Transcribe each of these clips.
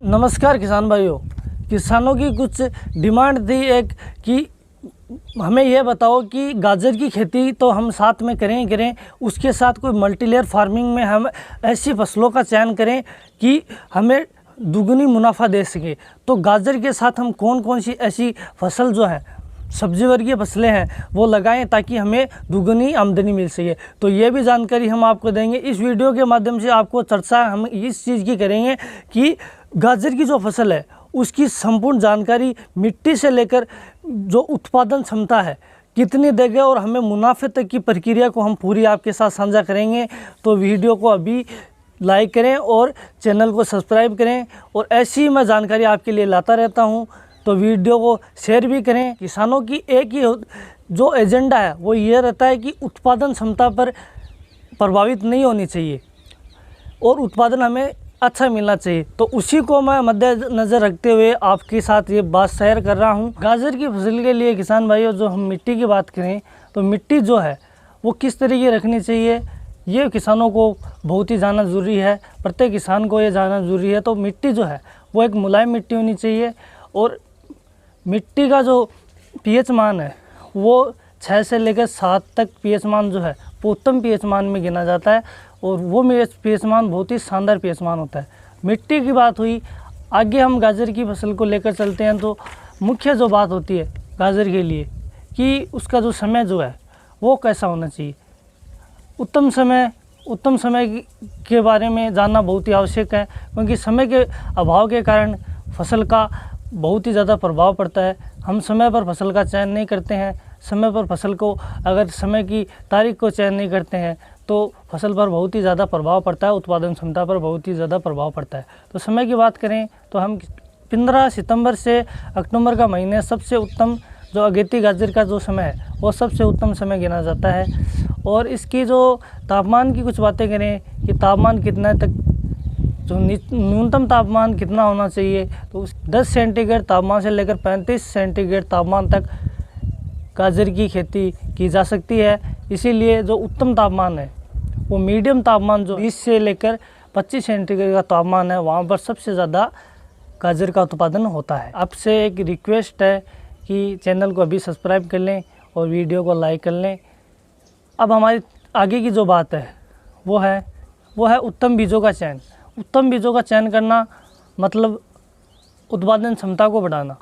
नमस्कार किसान भाइयों। किसानों की कुछ डिमांड थी एक कि हमें यह बताओ कि गाजर की खेती तो हम साथ में करें उसके साथ कोई मल्टीलेयर फार्मिंग में हम ऐसी फसलों का चयन करें कि हमें दुगनी मुनाफा दे सके। तो गाजर के साथ हम कौन कौन सी ऐसी फसल जो है सब्जी वर्गीय फसलें हैं वो लगाएं ताकि हमें दुगनी आमदनी मिल सके। तो ये भी जानकारी हम आपको देंगे इस वीडियो के माध्यम से। आपको चर्चा हम इस चीज़ की करेंगे कि गाजर की जो फसल है उसकी संपूर्ण जानकारी, मिट्टी से लेकर जो उत्पादन क्षमता है कितनी देगा और हमें मुनाफे तक की प्रक्रिया को हम पूरी आपके साथ साझा करेंगे। तो वीडियो को अभी लाइक करें और चैनल को सब्सक्राइब करें और ऐसी ही मैं जानकारी आपके लिए लाता रहता हूं। तो वीडियो को शेयर भी करें। किसानों की एक ही जो एजेंडा है वो ये रहता है कि उत्पादन क्षमता पर प्रभावित नहीं होनी चाहिए और उत्पादन हमें अच्छा मिलना चाहिए। तो उसी को मैं मद्देनज़र रखते हुए आपके साथ ये बात शेयर कर रहा हूँ। गाजर की फसल के लिए किसान भाइयों, जो हम मिट्टी की बात करें तो मिट्टी जो है वो किस तरीके रखनी चाहिए ये किसानों को बहुत ही जानना ज़रूरी है। प्रत्येक किसान को ये जानना ज़रूरी है। तो मिट्टी जो है वो एक मुलायम मिट्टी होनी चाहिए और मिट्टी का जो पीएच मान है वो 6 से लेकर 7 तक पीएच मान जो है वो उत्तम पीएच मान में गिना जाता है और वो पीएच मान बहुत ही शानदार पीएच मान होता है। मिट्टी की बात हुई, आगे हम गाजर की फसल को लेकर चलते हैं। तो मुख्य जो बात होती है गाजर के लिए कि उसका जो समय जो है वो कैसा होना चाहिए। उत्तम समय के बारे में जानना बहुत ही आवश्यक है, क्योंकि समय के अभाव के कारण फसल का बहुत ही ज़्यादा प्रभाव पड़ता है। हम समय पर फसल का चयन नहीं करते हैं, समय पर फसल को अगर समय की तारीख को चयन नहीं करते हैं तो फसल पर बहुत ही ज़्यादा प्रभाव पड़ता है, उत्पादन क्षमता पर बहुत ही ज़्यादा प्रभाव पड़ता है। तो समय की बात करें तो हम 15 सितंबर से अक्टूबर का महीने सबसे उत्तम जो अगेती गाजर का जो समय है वो सबसे उत्तम समय गिना जाता है। और इसकी जो तापमान की कुछ बातें करें कि तापमान कितना तक, जो न्यूनतम तापमान कितना होना चाहिए, तो 10 सेंटीग्रेड तापमान से लेकर 35 सेंटीग्रेड तापमान तक गाजर की खेती की जा सकती है। इसीलिए जो उत्तम तापमान है वो मीडियम तापमान जो 20 से लेकर 25 सेंटीग्रेड का तापमान है वहाँ पर सबसे ज़्यादा गाजर का उत्पादन होता है। आपसे एक रिक्वेस्ट है कि चैनल को अभी सब्सक्राइब कर लें और वीडियो को लाइक कर लें। अब हमारी आगे की जो बात है वो है उत्तम बीजों का चयन। उत्तम बीजों का चयन करना मतलब उत्पादन क्षमता को बढ़ाना।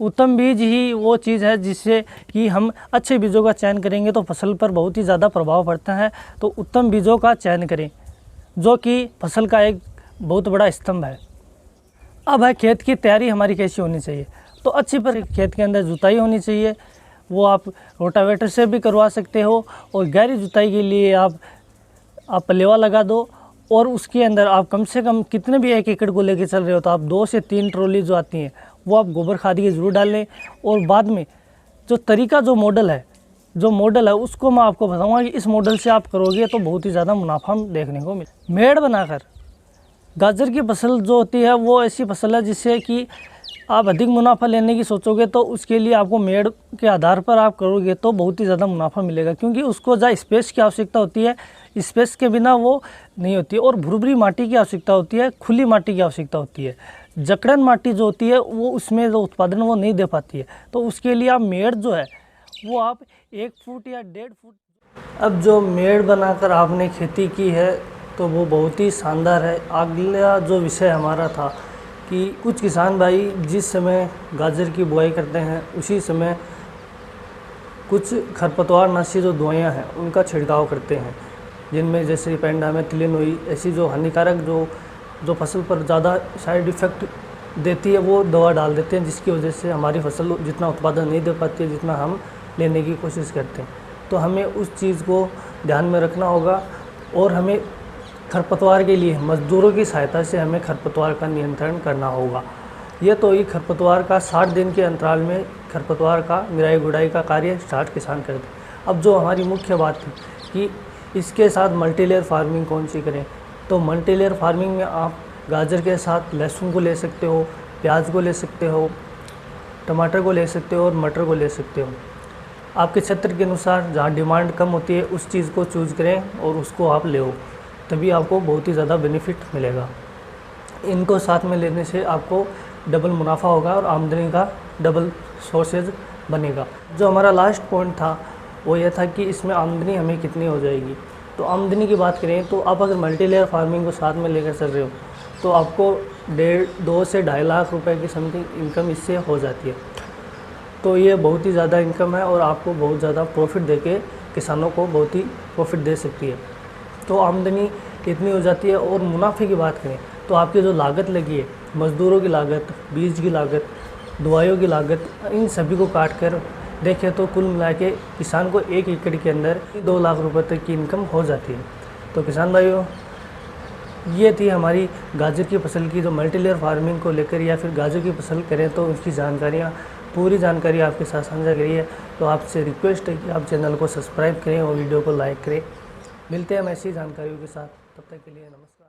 उत्तम बीज ही वो चीज़ है जिससे कि हम अच्छे बीजों का चयन करेंगे तो फसल पर बहुत ही ज़्यादा प्रभाव पड़ता है। तो उत्तम बीजों का चयन करें जो कि फसल का एक बहुत बड़ा स्तंभ है। अब है खेत की तैयारी हमारी कैसी होनी चाहिए। तो अच्छी पर खेत के अंदर जुताई होनी चाहिए, वो आप रोटावेटर से भी करवा सकते हो और गहरी जुताई के लिए आप पलेवा लगा दो और उसके अंदर आप कम से कम कितने भी 1 एकड़ को लेके चल रहे हो तो आप 2 से 3 ट्रॉली जो आती हैं वो आप गोबर खाद की ज़रूर डाल लें। और बाद में जो तरीका जो मॉडल है उसको मैं आपको बताऊंगा कि इस मॉडल से आप करोगे तो बहुत ही ज़्यादा मुनाफा देखने को मिले। मेड़ बनाकर गाजर की फसल जो होती है वो ऐसी फसल है जिससे कि आप अधिक मुनाफा लेने की सोचोगे तो उसके लिए आपको मेड़ के आधार पर आप करोगे तो बहुत ही ज़्यादा मुनाफा मिलेगा, क्योंकि उसको जहाँ स्पेस की आवश्यकता होती है, स्पेस के बिना वो नहीं होती। और भुरभुरी माटी की आवश्यकता होती है, खुली माटी की आवश्यकता होती है। जकड़न माटी जो होती है वो उसमें जो उत्पादन वो नहीं दे पाती है। तो उसके लिए आप मेड़ जो है वो आप 1 फुट या 1.5 फुट। अब जो मेड़ बनाकर आपने खेती की है तो वो बहुत ही शानदार है। अगला जो विषय हमारा था कि कुछ किसान भाई जिस समय गाजर की बुआई करते हैं उसी समय कुछ खरपतवारनाशी जो दवाइयाँ हैं उनका छिड़काव करते हैं, जिनमें जैसे पेंडामेथिलिन हुई, ऐसी जो हानिकारक जो फसल पर ज़्यादा साइड इफ़ेक्ट देती है वो दवा डाल देते हैं, जिसकी वजह से हमारी फसल जितना उत्पादन नहीं दे पाती है जितना हम लेने की कोशिश करते हैं। तो हमें उस चीज़ को ध्यान में रखना होगा और हमें खरपतवार के लिए मजदूरों की सहायता से हमें खरपतवार का नियंत्रण करना होगा। ये तो ही खरपतवार का 60 दिन के अंतराल में खरपतवार का निराई गुड़ाई का कार्य स्टार्ट किसान करते हैं। अब जो हमारी मुख्य बात थी कि इसके साथ मल्टीलेयर फार्मिंग कौन सी करें, तो मल्टीलेयर फार्मिंग में आप गाजर के साथ लहसुन को ले सकते हो, प्याज को ले सकते हो, टमाटर को ले सकते हो और मटर को ले सकते हो। आपके क्षेत्र के अनुसार जहाँ डिमांड कम होती है उस चीज़ को चूज़ करें और उसको आप ले, तभी आपको बहुत ही ज़्यादा बेनिफिट मिलेगा। इनको साथ में लेने से आपको डबल मुनाफा होगा और आमदनी का डबल सोर्सेज बनेगा। जो हमारा लास्ट पॉइंट था वो ये था कि इसमें आमदनी हमें कितनी हो जाएगी। तो आमदनी की बात करें तो आप अगर मल्टी लेयर फार्मिंग को साथ में लेकर चल रहे हो तो आपको 2 से 2.5 लाख रुपए की समथिंग इनकम इससे हो जाती है। तो ये बहुत ही ज़्यादा इनकम है और आपको बहुत ज़्यादा प्रॉफिट देके किसानों को बहुत ही प्रॉफिट दे सकती है। तो आमदनी इतनी हो जाती है। और मुनाफे की बात करें तो आपकी जो लागत लगी है, मज़दूरों की लागत, बीज की लागत, दवाइयों की लागत, इन सभी को काट कर देखें तो कुल मिला के किसान को 1 एकड़ के अंदर 2 लाख रुपए तक की इनकम हो जाती है। तो किसान भाइयों, ये थी हमारी गाजर की फसल की जो मल्टी लेयर फार्मिंग को लेकर, या फिर गाजर की फसल करें तो उसकी जानकारियाँ, पूरी जानकारी आपके साथ साझा करी है। तो आपसे रिक्वेस्ट है कि आप चैनल को सब्सक्राइब करें और वीडियो को लाइक करें। मिलते हैं हम ऐसी जानकारियों के साथ, तब तक के लिए नमस्कार।